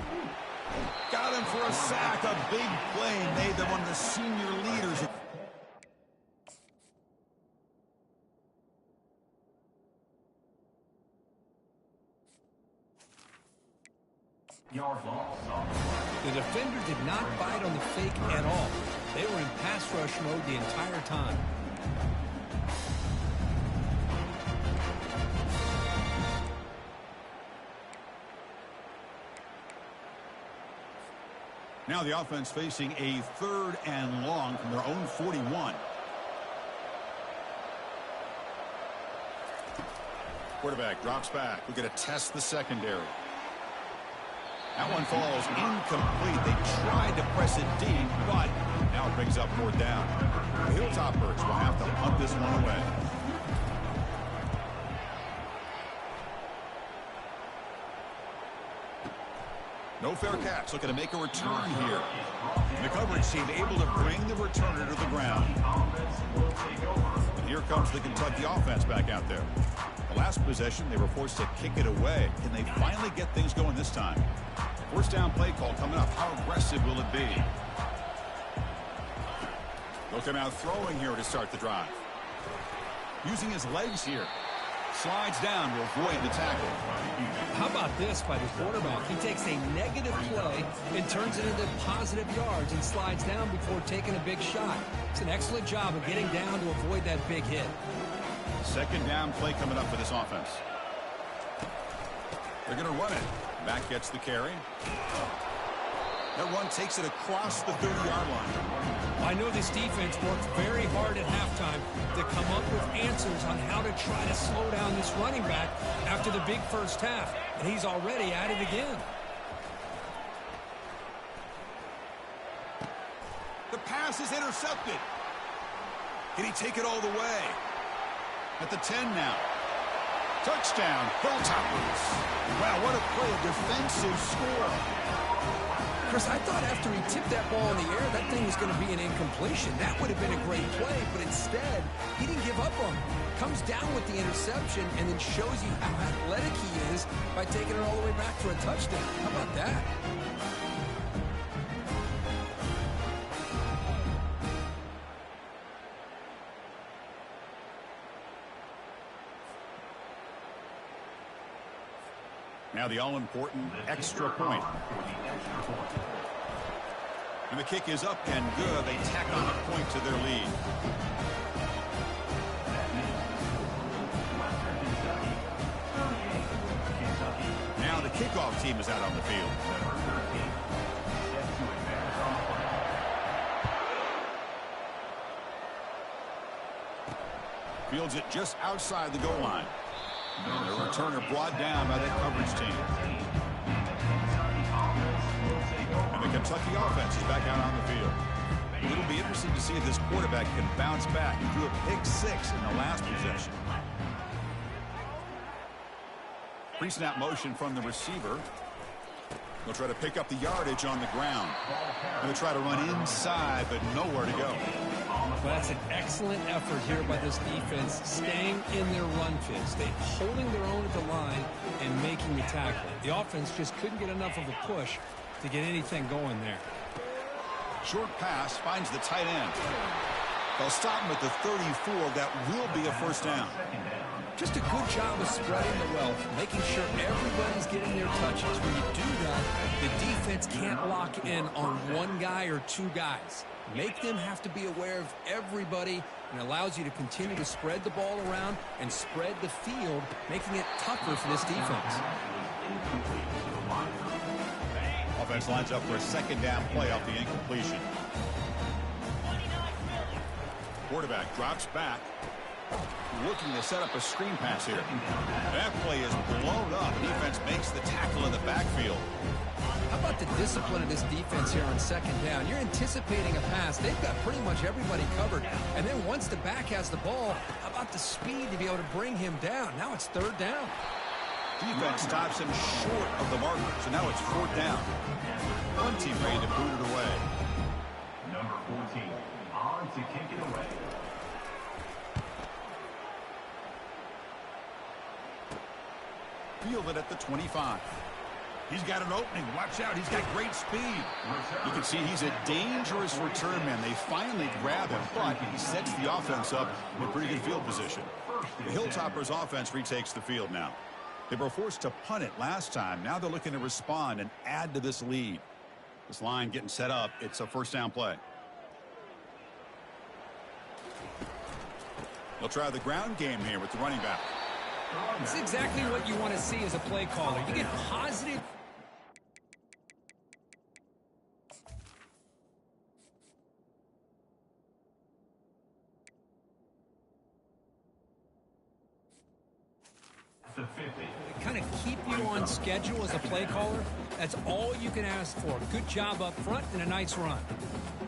Got him for a sack. A big play made them one of the senior leaders. The defender did not bite on the fake at all. They were in pass rush mode the entire time. Now the offense facing a 3rd and long from their own 41. Quarterback drops back. We're going to test the secondary. That one falls incomplete. They tried to press it deep, but now it brings up 4th down. The Hilltoppers will have to punt this one away. No fair catch. Looking to make a return here. And the coverage team able to bring the returner to the ground. And here comes the Kentucky offense back out there. The last possession, they were forced to kick it away. Can they finally get things going this time? First down play call coming up. How aggressive will it be? They'll come out throwing here to start the drive. Using his legs here. Slides down to avoid the tackle. How about this by the quarterback? He takes a negative play and turns it into positive yards and slides down before taking a big shot. It's an excellent job of getting down to avoid that big hit. Second down play coming up for this offense. They're going to run it. Back gets the carry. That run takes it across the 30-yard line. I know this defense worked very hard at halftime to come up with answers on how to try to slow down this running back after the big first half, and he's already at it again. The pass is intercepted. Can he take it all the way? At the 10 now. Touchdown, Hilltoppers. Wow, what a play, a defensive score. Chris, I thought after he tipped that ball in the air, that thing was going to be an incompletion. That would have been a great play, but instead, he didn't give up on it. Comes down with the interception and then shows you how athletic he is by taking it all the way back for a touchdown. How about that? Now the all-important extra point. And the kick is up and good. They tack on a point to their lead. Now the kickoff team is out on the field. Fields it just outside the goal line. The returner brought down by that coverage team. And the Kentucky offense is back out on the field. It'll be interesting to see if this quarterback can bounce back. He threw a pick-6 in the last possession. Pre-snap motion from the receiver. They'll try to pick up the yardage on the ground. They'll try to run inside, but nowhere to go. Well, that's an excellent effort here by this defense, staying in their run fist. They holding their own at the line and making the tackle. The offense just couldn't get enough of a push to get anything going there. Short pass finds the tight end. They'll stop him at the 34. That will be a first down. Just a good job of spreading the wealth, making sure everybody's getting their touches. When you do that, the defense can't lock in on one guy or two guys. Make them have to be aware of everybody, and allows you to continue to spread the ball around and spread the field, making it tougher for this defense. Offense lines up for a second down play off the incompletion. Quarterback drops back, looking to set up a screen pass here. That play is blown up. Defense makes the tackle in the backfield. How about the discipline of this defense here on second down? You're anticipating a pass. They've got pretty much everybody covered. And then once the back has the ball, how about the speed to be able to bring him down? Now it's third down. Defense stops him short of the marker, so now it's fourth down. One team ready to boot it away. Number 14, on to kick it away. Fielded at the 25. He's got an opening. Watch out. He's got great speed. You can see he's a dangerous return man. They finally grab him, but he sets the offense up in pretty good field position. The Hilltoppers offense retakes the field now. They were forced to punt it last time. Now they're looking to respond and add to this lead. This line getting set up. It's a first down play. They'll try the ground game here with the running back. It's exactly what you want to see as a play caller. You get positive. The 50. Kind of keep you on schedule as a play caller. That's all you can ask for. Good job up front and a nice run.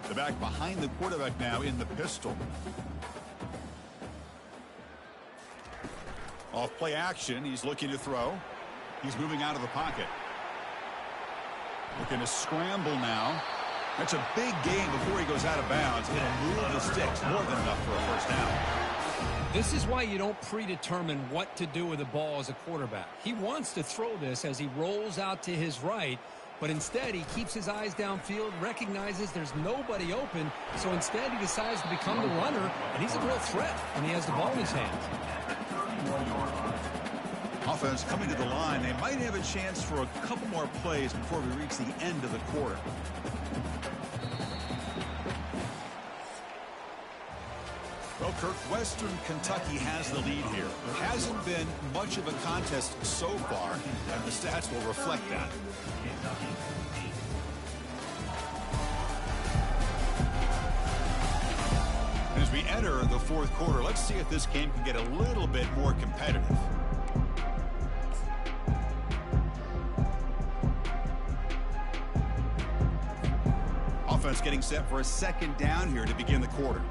The back behind the quarterback now in the pistol. Off play action. He's looking to throw. He's moving out of the pocket. Looking to scramble now. That's a big gain before he goes out of bounds. It'll move the sticks. More than enough for a first down. This is why you don't predetermine what to do with the ball as a quarterback. He wants to throw this as he rolls out to his right, but instead he keeps his eyes downfield, recognizes there's nobody open, so instead he decides to become the runner, and he's a real threat when he has the ball in his hands. Offense coming to the line. They might have a chance for a couple more plays before we reach the end of the quarter. Well, Kirk, Western Kentucky has the lead here. It hasn't been much of a contest so far, and the stats will reflect that. As we enter the fourth quarter, let's see if this game can get a little bit more competitive. Offense getting set for a second down here to begin the quarter.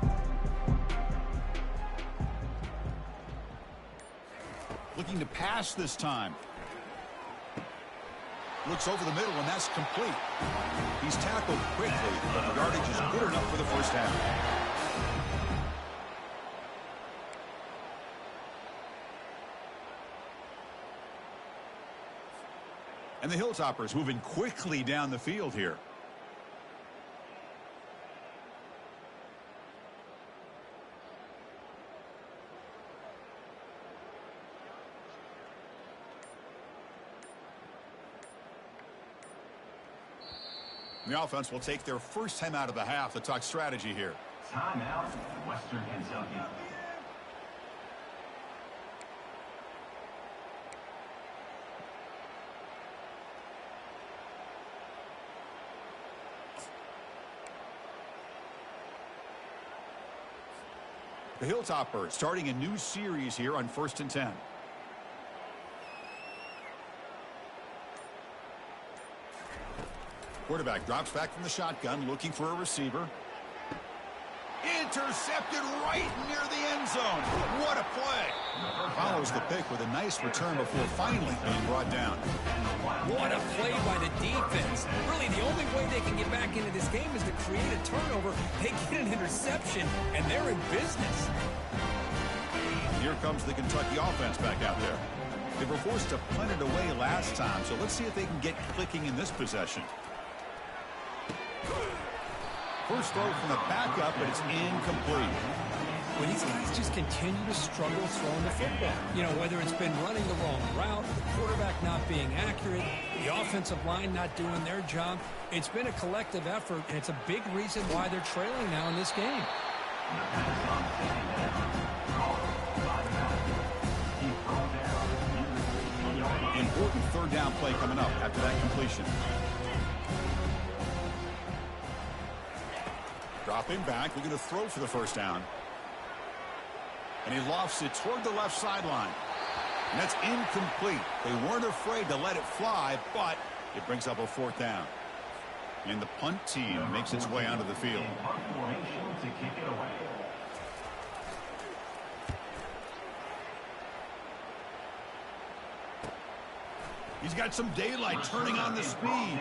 Looking to pass this time. Looks over the middle, and that's complete. He's tackled quickly, but the yardage is good enough for the first down. And the Hilltoppers moving quickly down the field here. The offense will take their first time out of the half to talk strategy here. Timeout, Western Kentucky. The Hilltoppers starting a new series here on 1st and 10. Quarterback drops back from the shotgun, looking for a receiver. intercepted right near the end zone. What a play. Follows the pick with a nice return before finally being brought down. What a play by the defense. Really, the only way they can get back into this game is to create a turnover. They get an interception, and they're in business. Here comes the Kentucky offense back out there. They were forced to punt it away last time, so let's see if they can get clicking in this possession. First throw from the backup, but it's incomplete. Well, these guys just continue to struggle throwing the football. You know, whether it's been running the wrong route, the quarterback not being accurate, the offensive line not doing their job. It's been a collective effort, and it's a big reason why they're trailing now in this game. Important third down play coming up after that completion. Dropping back, we're going to throw for the first down. And he lofts it toward the left sideline. And that's incomplete. They weren't afraid to let it fly, but it brings up a fourth down. And the punt team makes its way onto the field. He's got some daylight turning on the speed.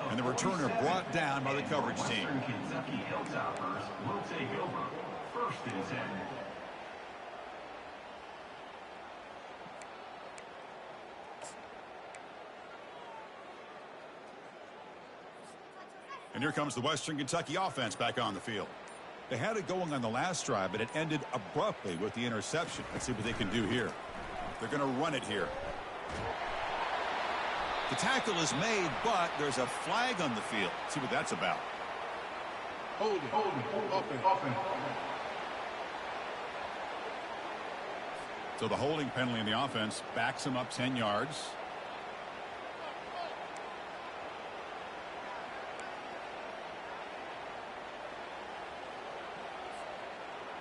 And the returner brought down by the coverage team. Kentucky Hilltoppers will take over. 1st and 10. And here comes the Western Kentucky offense back on the field. They had it going on the last drive, but it ended abruptly with the interception. Let's see what they can do here. They're going to run it here. The tackle is made, but there's a flag on the field. Let's see what that's about. Hold it. Offense. So the holding penalty in the offense backs him up 10 yards.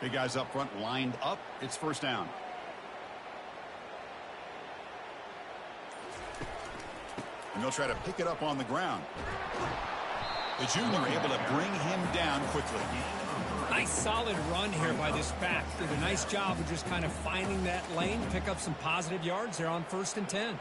Big guys up front lined up. It's first down. And they'll try to pick it up on the ground. The junior able to bring him down quickly. Nice solid run here by this back. Did a nice job of just kind of finding that lane, pick up some positive yards there on 1st and 10.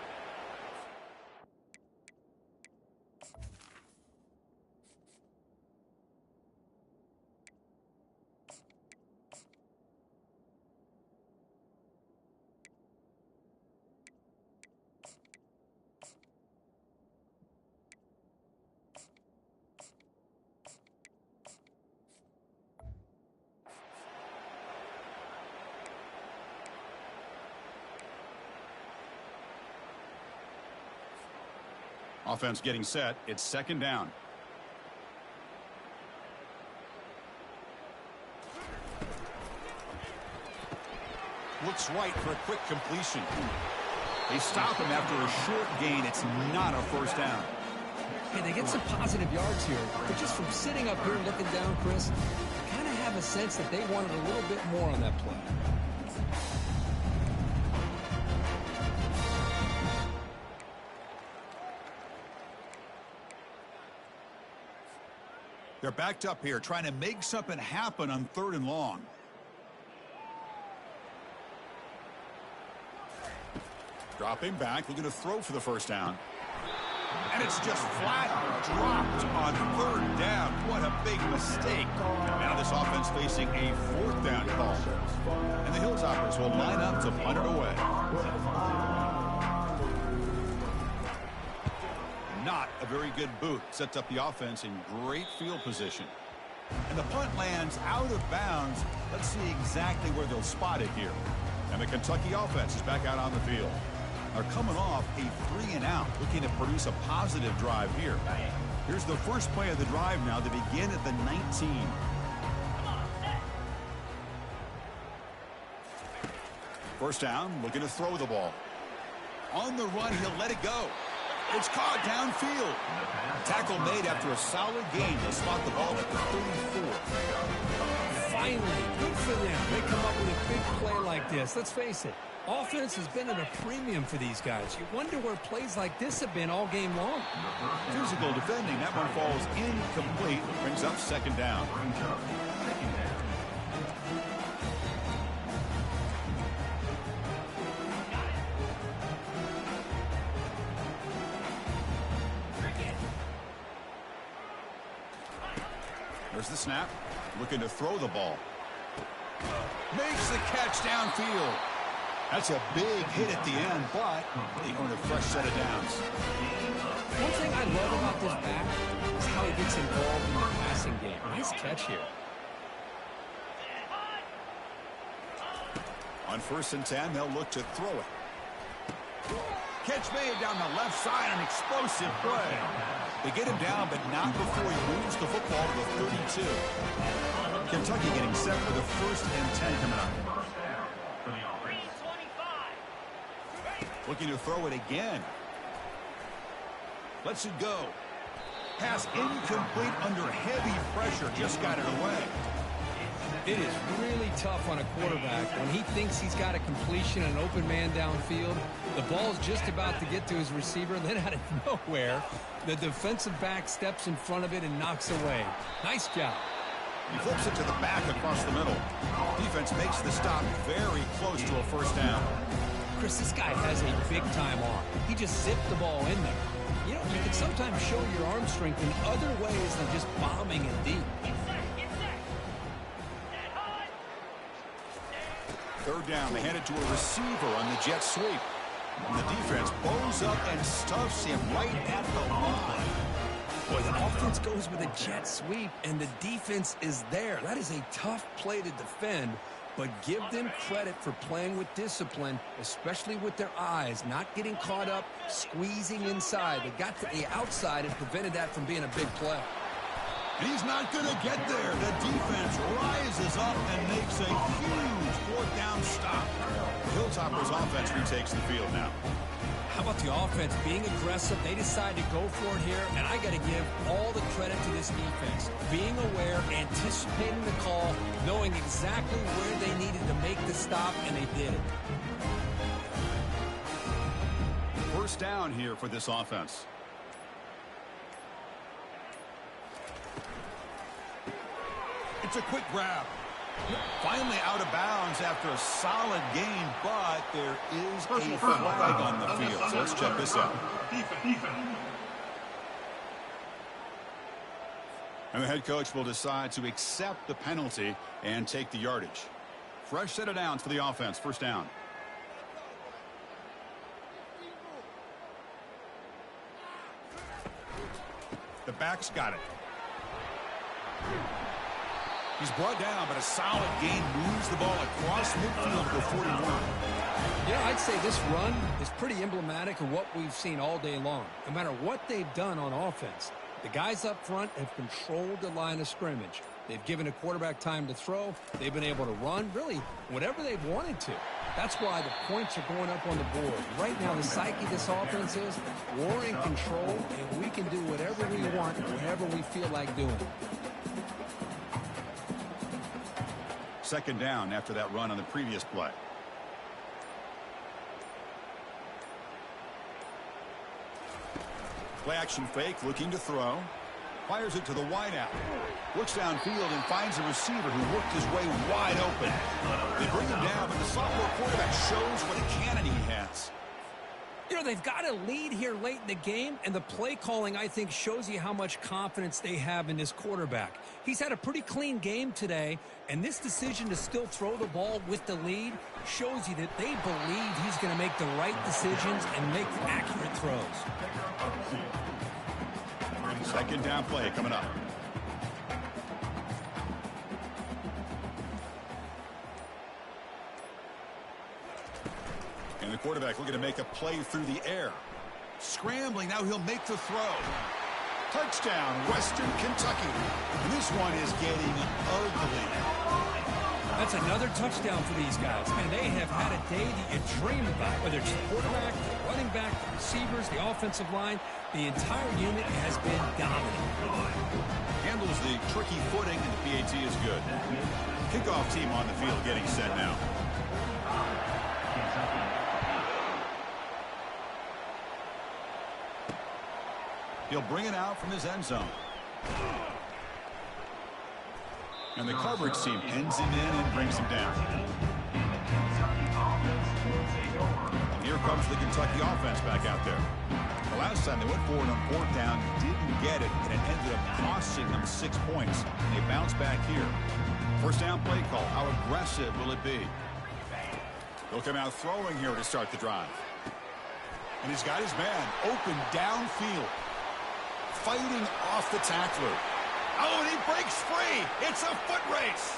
Offense getting set. It's 2nd down. Looks right for a quick completion. They stop him after a short gain. It's not a first down. Hey, they get some positive yards here, but just from sitting up here looking down, Chris, I kind of have a sense that they wanted a little bit more on that play. They're backed up here trying to make something happen on 3rd and long. Dropping back, looking to throw for the first down. And it's just flat dropped on 3rd down. What a big mistake. Now this offense facing a 4th down call. And the Hilltoppers will line up to punt it away. Not a very good boot. Sets up the offense in great field position. And the punt lands out of bounds. Let's see exactly where they'll spot it here. And the Kentucky offense is back out on the field. They're coming off a 3-and-out, looking to produce a positive drive here. Here's the first play of the drive now to begin at the 19. First down, looking to throw the ball. On the run, he'll let it go. It's caught downfield. Tackle made after a solid gain. They'll spot the ball at the 34. Finally, good for them. They come up with a big play like this. Let's face it, offense has been at a premium for these guys. You wonder where plays like this have been all game long. Physical defending. That one falls incomplete. Brings up 2nd down. Here's the snap. Looking to throw the ball. Makes the catch downfield. That's a big hit at the end, but they earn a fresh set of downs. One thing I love about this back is how he gets involved in the passing game. Nice catch here. On 1st and 10, they'll look to throw it. Catch made down the left side, an explosive play. They get him down, but not before he moves the football to the 32. Kentucky getting set for the 1st and 10 coming up. Looking to throw it again. Lets it go. Pass incomplete under heavy pressure. Just got it away. It is really tough on a quarterback when he thinks he's got a completion and an open man downfield. The ball's just about to get to his receiver, and then out of nowhere, the defensive back steps in front of it and knocks away. Nice job. He flips it to the back across the middle. Defense makes the stop very close to a 1st down. Chris, this guy has a big-time arm. He just zipped the ball in there. You know, you can sometimes show your arm strength in other ways than just bombing it deep. 3rd down, they hand it to a receiver on the jet sweep. And the defense bows up and stuffs him right at the line. Boy, the offense goes with a jet sweep, and the defense is there. That is a tough play to defend, but give them credit for playing with discipline, especially with their eyes, not getting caught up, squeezing inside. They got to the outside and prevented that from being a big play. He's not going to get there. The defense rises up and makes a huge 4th down stop. The Hilltoppers offense retakes the field now. How about the offense being aggressive? They decide to go for it here, and I got to give all the credit to this defense. Being aware, anticipating the call, knowing exactly where they needed to make the stop, and they did it. 1st down here for this offense. It's a quick grab. Finally out of bounds after a solid gain, but there is a flag on the field. So let's check this out. And the head coach will decide to accept the penalty and take the yardage. Fresh set of downs for the offense. 1st down. The back's got it. He's brought down, but a solid gain moves the ball across midfield to the 41. Yeah, I'd say this run is pretty emblematic of what we've seen all day long. No matter what they've done on offense, the guys up front have controlled the line of scrimmage. They've given a quarterback time to throw. They've been able to run, really, whatever they've wanted to. That's why the points are going up on the board. Right now, the psyche of this offense is we're in control, and we can do whatever we want, whenever we feel like doing it. 2nd down after that run on the previous play. Play action fake, looking to throw. Fires it to the wideout. Looks downfield and finds a receiver who worked his way wide open. They bring him down, but the sophomore quarterback shows what a cannon he has. You know, they've got a lead here late in the game, and the play calling, I think, shows you how much confidence they have in this quarterback. He's had a pretty clean game today, and this decision to still throw the ball with the lead shows you that they believe he's going to make the right decisions and make accurate throws. 2nd down play coming up. And the quarterback looking to make a play through the air. Scrambling, now he'll make the throw. Touchdown, Western Kentucky. And this one is getting ugly. That's another touchdown for these guys. And they have had a day that you dream about. Whether it's the quarterback, the running back, the receivers, the offensive line, the entire unit has been dominant. Handles the tricky footing, and the PAT is good. Kickoff team on the field getting set now. He'll bring it out from his end zone. And the coverage team pins him in and brings him down. And here comes the Kentucky offense back out there. The last time they went for it on fourth down, didn't get it, and it ended up costing them 6 points. And they bounce back here. First down play call. How aggressive will it be? He'll come out throwing here to start the drive. And he's got his man open downfield. Fighting off the tackler. Oh, and he breaks free. It's a foot race.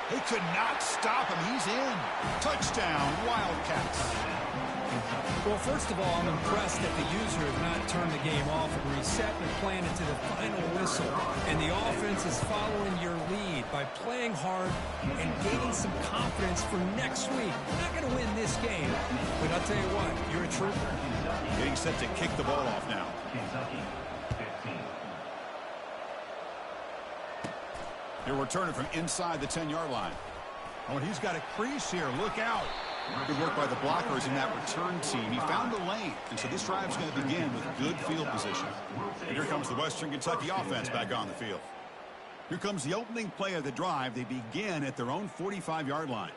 They could not stop him. He's in. Touchdown, Wildcats. Well, first of all, I'm impressed that the user has not turned the game off and reset and planned it to the final whistle. And the offense is following your lead by playing hard and gaining some confidence for next week. We're not going to win this game, but I'll tell you what, you're a trooper. Getting set to kick the ball off now. Kentucky 15. He'll return it from inside the 10-yard line. Oh, and he's got a crease here. Look out. Good work by the blockers in that return team. He found the lane, and so this drive's going to begin with good field position. And here comes the Western Kentucky offense back on the field. Here comes the opening play of the drive. They begin at their own 45-yard line.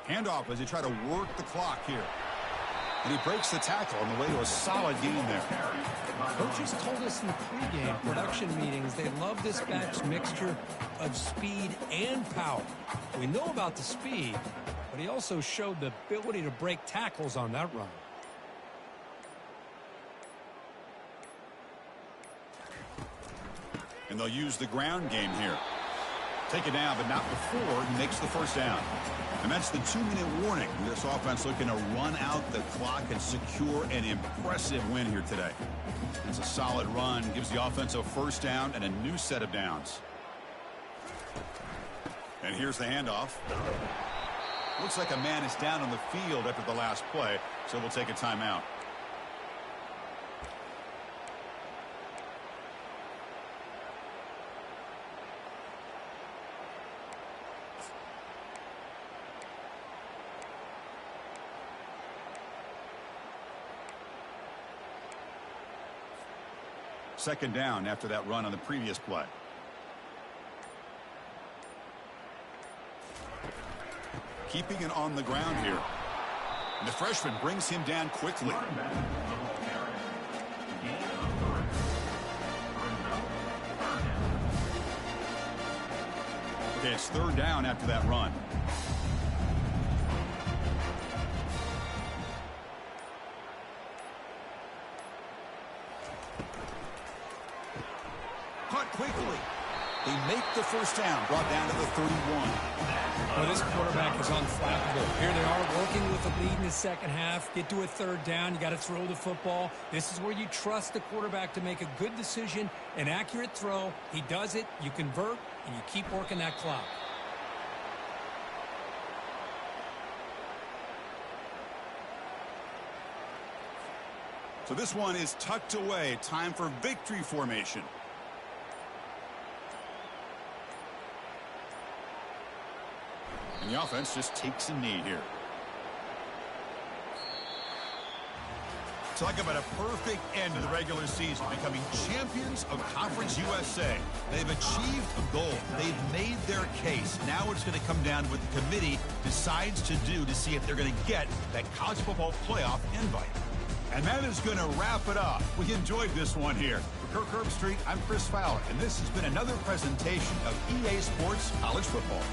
Handoff as they try to work the clock here. And he breaks the tackle on the way to a solid gain there. Coaches told us in the pregame production meetings they love this back's mixture of speed and power. We know about the speed, but he also showed the ability to break tackles on that run. And they'll use the ground game here. Take it down, but not before he makes the first down. And that's the 2-minute warning. This offense looking to run out the clock and secure an impressive win here today. It's a solid run. Gives the offense a first down and a new set of downs. And here's the handoff. Looks like a man is down on the field after the last play, so we'll take a timeout. Second down after that run on the previous play. Keeping it on the ground here. And the freshman brings him down quickly. Okay, it's third down after that run. Caught quickly. They make the first down, brought down to the 31. Well, this quarterback is unflappable. Here they are working with the lead in the second half. Get to a third down. You got to throw the football. This is where you trust the quarterback to make a good decision, an accurate throw. He does it. You convert, and you keep working that clock. So this one is tucked away. Time for victory formation. And the offense just takes a knee here. Talk about a perfect end to the regular season, becoming champions of Conference USA. They've achieved a goal. They've made their case. Now it's going to come down to what the committee decides to do to see if they're going to get that college football playoff invite. And that is going to wrap it up. We enjoyed this one here. For Kirk Herbstreit, I'm Chris Fowler, and this has been another presentation of EA Sports College Football.